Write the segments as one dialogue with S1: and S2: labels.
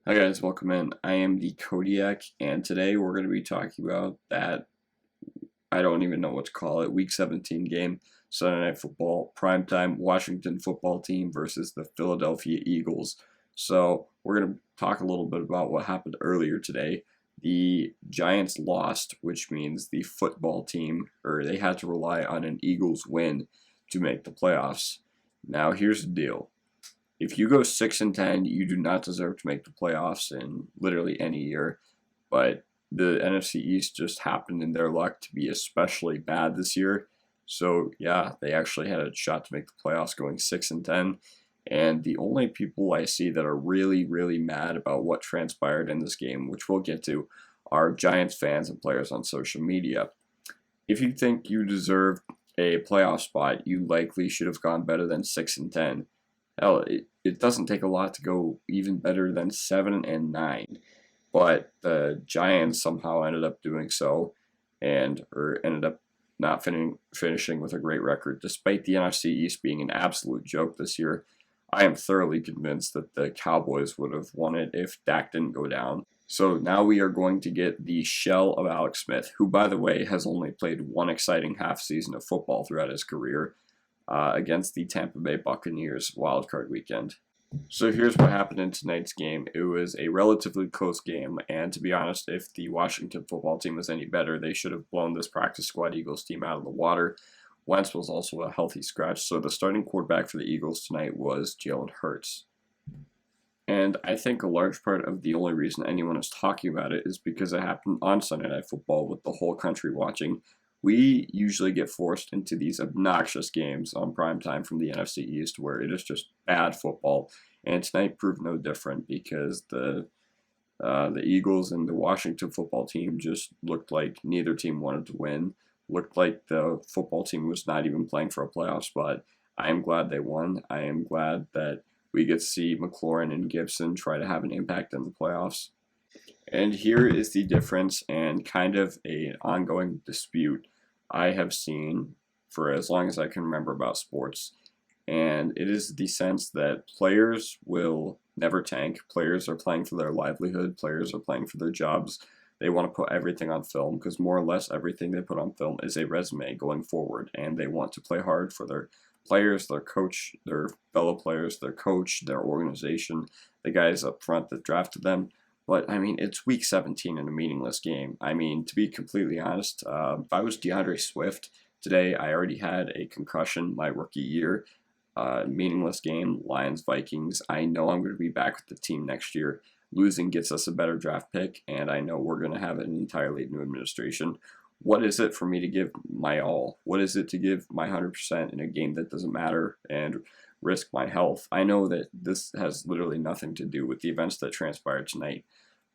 S1: Hi guys, welcome in. I am the Kodiak, and today we're going to be talking about that, I don't even know what to call it, Week 17 game, Sunday Night Football, primetime Washington football team versus the Philadelphia Eagles. So we're going to talk a little bit about what happened earlier today. The Giants lost, which means the football team, or they had to rely on an Eagles win to make the playoffs. Now here's the deal. If you go 6-10, you do not deserve to make the playoffs in literally any year. But the NFC East just happened in their luck to be especially bad this year. So yeah, they actually had a shot to make the playoffs going 6-10. And the only people I see that are really, really mad about what transpired in this game, which we'll get to, are Giants fans and players on social media. If you think you deserve a playoff spot, you likely should have gone better than 6-10. Hell, it doesn't take a lot to go even better than 7-9, but the Giants somehow ended up doing so, or ended up not finishing with a great record, despite the NFC East being an absolute joke this year. I am thoroughly convinced that the Cowboys would have won it if Dak didn't go down. So now we are going to get the shell of Alex Smith, who, by the way, has only played one exciting half season of football throughout his career against the Tampa Bay Buccaneers wildcard weekend. So here's what happened in tonight's game. It was a relatively close game, and to be honest, if the Washington football team was any better, they should have blown this practice squad Eagles team out of the water. Wentz was also a healthy scratch, so the starting quarterback for the Eagles tonight was Jalen Hurts. And I think a large part of the only reason anyone is talking about it is because it happened on Sunday Night Football with the whole country watching. We usually get forced into these obnoxious games on primetime from the NFC East where it is just bad football. And tonight proved no different because the Eagles and the Washington football team just looked like neither team wanted to win. Looked like the football team was not even playing for a playoff spot. I am glad they won. I am glad that we get to see McLaurin and Gibson try to have an impact in the playoffs. And here is the difference and kind of an ongoing dispute I have seen for as long as I can remember about sports. And it is the sense that players will never tank. Players are playing for their livelihood. Players are playing for their jobs. They want to put everything on film because more or less everything they put on film is a resume going forward. And they want to play hard for their players, their coach, their fellow players, their coach, their organization, the guys up front that drafted them. But, I mean, it's week 17 in a meaningless game. I mean, to be completely honest, if I was DeAndre Swift today, I already had a concussion my rookie year. Meaningless game, Lions, Vikings. I know I'm going to be back with the team next year. Losing gets us a better draft pick, and I know we're going to have an entirely new administration. What is it for me to give my all? What is it to give my 100% in a game that doesn't matter and risk my health? I know that this has literally nothing to do with the events that transpired tonight,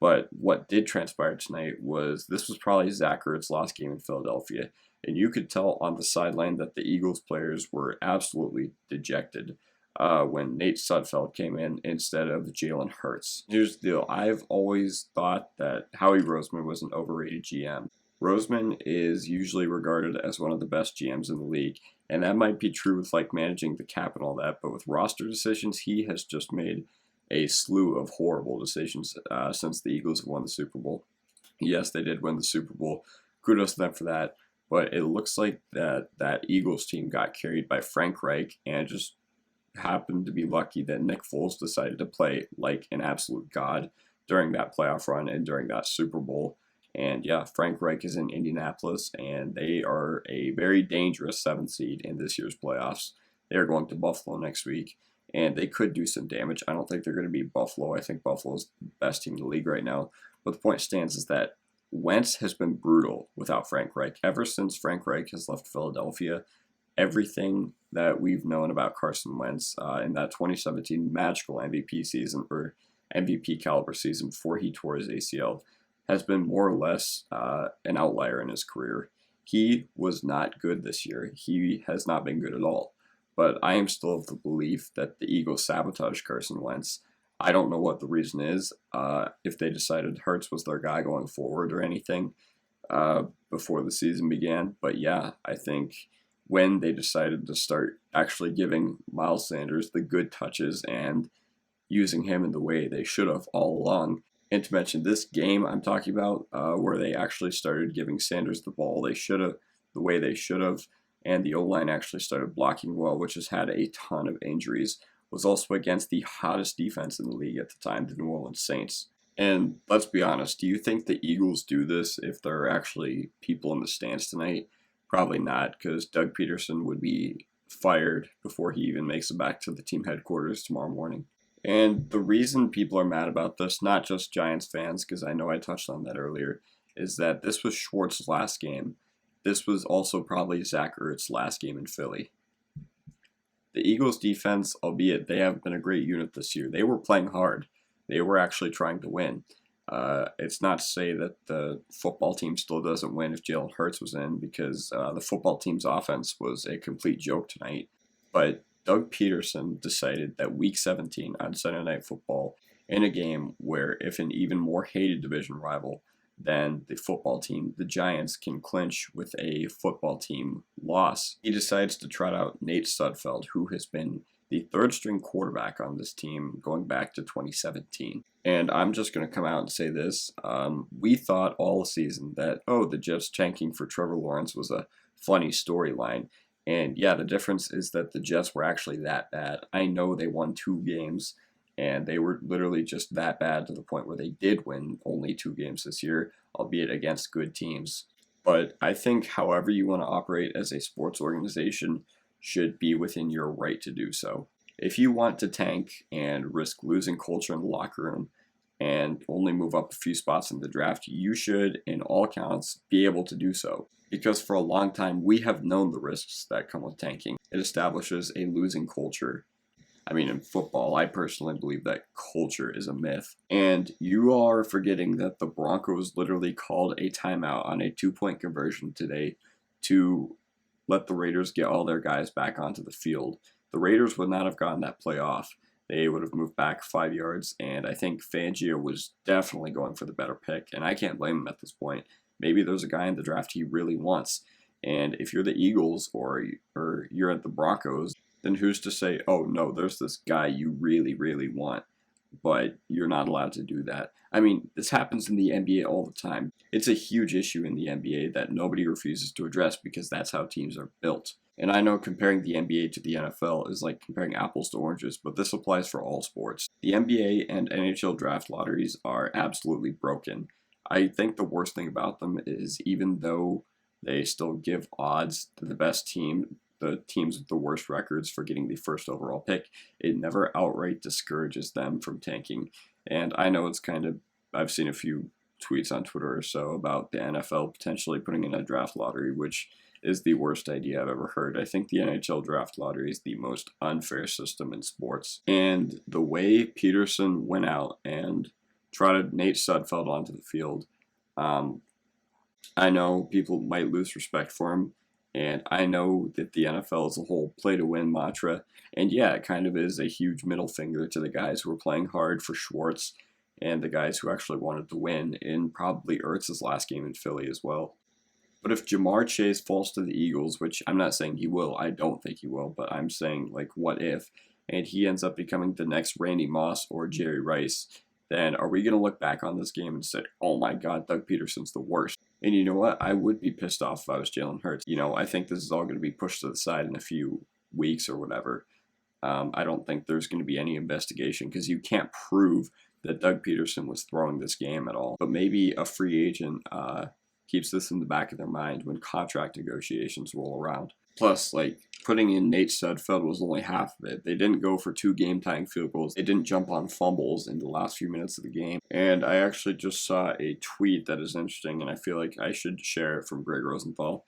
S1: but what did transpire tonight was this was probably Zach Ertz's last game in Philadelphia, and you could tell on the sideline that the Eagles players were absolutely dejected when Nate Sudfeld came in instead of Jalen Hurts. Here's the deal. I've always thought that Howie Roseman was an overrated GM. Roseman is usually regarded as one of the best GMs in the league, and that might be true with like managing the cap and all that, but with roster decisions, he has just made a slew of horrible decisions since the Eagles have won the Super Bowl. Yes, they did win the Super Bowl. Kudos to them for that. But it looks like that Eagles team got carried by Frank Reich and just happened to be lucky that Nick Foles decided to play like an absolute god during that playoff run and during that Super Bowl. And yeah, Frank Reich is in Indianapolis, and they are a very dangerous 7th seed in this year's playoffs. They are going to Buffalo next week, and they could do some damage. I don't think they're going to beat Buffalo. I think Buffalo is the best team in the league right now. But the point stands is that Wentz has been brutal without Frank Reich. Ever since Frank Reich has left Philadelphia, everything that we've known about Carson Wentz in that 2017 magical MVP season, or MVP caliber season before he tore his ACL, has been more or less an outlier in his career. He was not good this year. He has not been good at all. But I am still of the belief that the Eagles sabotaged Carson Wentz. I don't know what the reason is, if they decided Hurts was their guy going forward or anything before the season began. But yeah, I think when they decided to start actually giving Miles Sanders the good touches and using him in the way they should have all along. And to mention this game I'm talking about, where they actually started giving Sanders the ball the way they should have, and the O-line actually started blocking well, which has had a ton of injuries, was also against the hottest defense in the league at the time, the New Orleans Saints. And let's be honest, do you think the Eagles do this if there are actually people in the stands tonight? Probably not, because Doug Peterson would be fired before he even makes it back to the team headquarters tomorrow morning. And the reason people are mad about this, not just Giants fans, because I know I touched on that earlier, is that this was Schwartz's last game. This was also probably Zach Ertz's last game in Philly. The Eagles' defense, albeit they haven't been a great unit this year, they were playing hard. They were actually trying to win. It's not to say that the football team still doesn't win if Jalen Hurts was in, because the football team's offense was a complete joke tonight. But Doug Peterson decided that Week 17 on Sunday Night Football, in a game where if an even more hated division rival than the football team, the Giants, can clinch with a football team loss, he decides to trot out Nate Sudfeld, who has been the third string quarterback on this team going back to 2017. And I'm just going to come out and say this. We thought all season that, the Jets tanking for Trevor Lawrence was a funny storyline. And yeah, the difference is that the Jets were actually that bad. I know they won 2 games, and they were literally just that bad to the point where they did win only 2 games this year, albeit against good teams. But I think however you want to operate as a sports organization should be within your right to do so. If you want to tank and risk losing culture in the locker room and only move up a few spots in the draft, you should, in all counts, be able to do so. Because for a long time, we have known the risks that come with tanking. It establishes a losing culture. I mean, in football, I personally believe that culture is a myth. And you are forgetting that the Broncos literally called a timeout on a 2-point conversion today to let the Raiders get all their guys back onto the field. The Raiders would not have gotten that play off. They would have moved back 5 yards, and I think Fangio was definitely going for the better pick, and I can't blame him at this point. Maybe there's a guy in the draft he really wants, and if you're the Eagles or you're at the Broncos, then who's to say, oh no, there's this guy you really, really want, but you're not allowed to do that. I mean, this happens in the NBA all the time. It's a huge issue in the NBA that nobody refuses to address because that's how teams are built. And I know comparing the NBA to the NFL is like comparing apples to oranges, but this applies for all sports. The NBA and NHL draft lotteries are absolutely broken. I think the worst thing about them is even though they still give odds to the best team, the teams with the worst records for getting the first overall pick, it never outright discourages them from tanking. And I know I've seen a few tweets on Twitter or so about the NFL potentially putting in a draft lottery, which is the worst idea I've ever heard. I think the NHL draft lottery is the most unfair system in sports. And the way Peterson went out and trotted Nate Sudfeld onto the field, I know people might lose respect for him, and I know that the NFL as a whole play to win mantra, and yeah, it kind of is a huge middle finger to the guys who are playing hard for Schwartz and the guys who actually wanted to win in probably Ertz's last game in Philly as well. But if Jamar Chase falls to the Eagles, which I'm not saying he will, I don't think he will, but I'm saying, like, what if, and he ends up becoming the next Randy Moss or Jerry Rice, then are we going to look back on this game and say, oh my God, Doug Peterson's the worst? And you know what? I would be pissed off if I was Jalen Hurts. I think this is all going to be pushed to the side in a few weeks or whatever. I don't think there's going to be any investigation because you can't prove that Doug Peterson was throwing this game at all. But maybe a free agent keeps this in the back of their mind when contract negotiations roll around. Plus, putting in Nate Sudfeld was only half of it. They didn't go for 2 game-tying field goals. They didn't jump on fumbles in the last few minutes of the game. And I actually just saw a tweet that is interesting, and I feel like I should share it from Greg Rosenthal,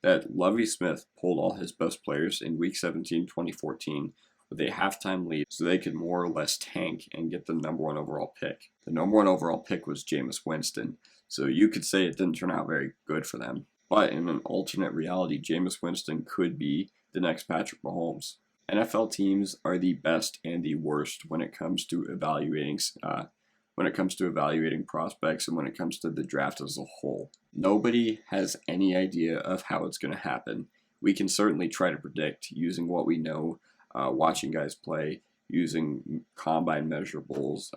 S1: that Lovie Smith pulled all his best players in Week 17, 2014 with a halftime lead so they could more or less tank and get the number 1 overall pick. The number 1 overall pick was Jameis Winston. So you could say it didn't turn out very good for them. But in an alternate reality, Jameis Winston could be the next Patrick Mahomes. NFL teams are the best and the worst when it comes to evaluating prospects and when it comes to the draft as a whole. Nobody has any idea of how it's going to happen. We can certainly try to predict using what we know, watching guys play, using combine measurables,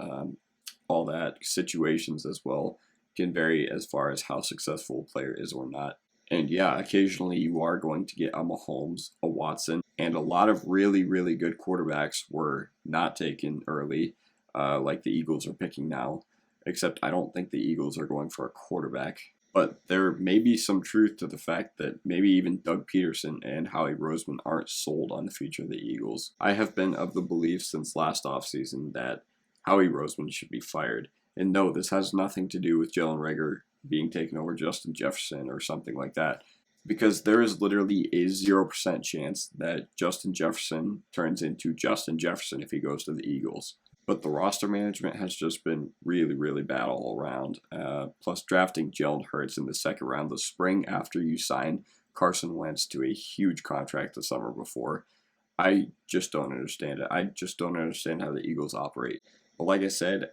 S1: all that. Situations as well can vary as far as how successful a player is or not. And yeah, occasionally you are going to get a Mahomes, a Watson, and a lot of really, really good quarterbacks were not taken early, like the Eagles are picking now. Except I don't think the Eagles are going for a quarterback. But there may be some truth to the fact that maybe even Doug Peterson and Howie Roseman aren't sold on the future of the Eagles. I have been of the belief since last offseason that Howie Roseman should be fired. And no, this has nothing to do with Jalen Reagor being taken over Justin Jefferson or something like that. Because there is literally a 0% chance that Justin Jefferson turns into Justin Jefferson if he goes to the Eagles. But the roster management has just been really, really bad all around. Plus, drafting Jalen Hurts in the second round this spring after you sign Carson Wentz to a huge contract the summer before. I just don't understand it. I just don't understand how the Eagles operate. But like I said,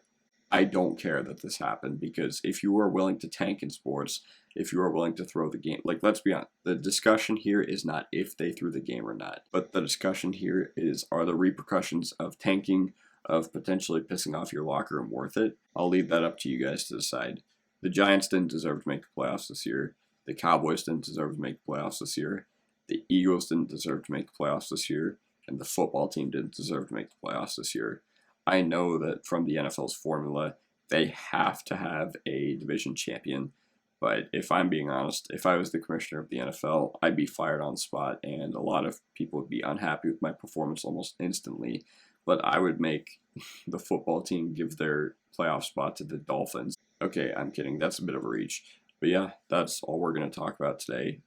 S1: I don't care that this happened, because if you are willing to tank in sports, if you are willing to throw the game, like, let's be honest, the discussion here is not if they threw the game or not, but the discussion here is, are the repercussions of tanking, of potentially pissing off your locker room, worth it? I'll leave that up to you guys to decide. The Giants didn't deserve to make the playoffs this year. The Cowboys didn't deserve to make the playoffs this year. The Eagles didn't deserve to make the playoffs this year. And the football team didn't deserve to make the playoffs this year. I know that from the NFL's formula, they have to have a division champion. But if I'm being honest, if I was the commissioner of the NFL, I'd be fired on the spot, and a lot of people would be unhappy with my performance almost instantly. But I would make the football team give their playoff spot to the Dolphins. Okay, I'm kidding. That's a bit of a reach. But yeah, that's all we're going to talk about today.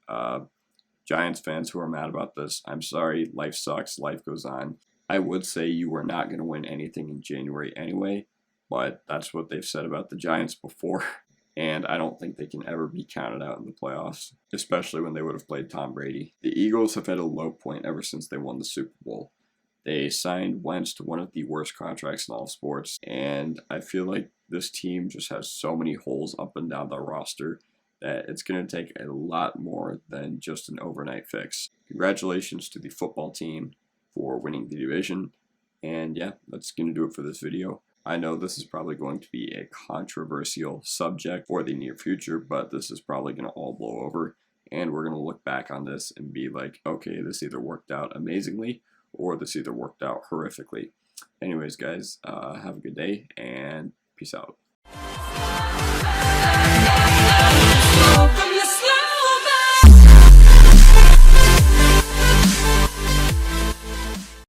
S1: Giants fans who are mad about this, I'm sorry. Life sucks. Life goes on. I would say you were not going to win anything in January anyway, but that's what they've said about the Giants before. And I don't think they can ever be counted out in the playoffs, especially when they would have played Tom Brady. The Eagles have had a low point ever since they won the Super Bowl. They signed Wentz to one of the worst contracts in all of sports, and I feel like this team just has so many holes up and down the roster that it's going to take a lot more than just an overnight fix. Congratulations to the football team for winning the division, and yeah, that's going to do it for this video. I know this is probably going to be a controversial subject for the near future, but this is probably going to all blow over, and we're going to look back on this and be like, okay, this either worked out amazingly or this either worked out horrifically. Anyways, guys, have a good day, and peace out.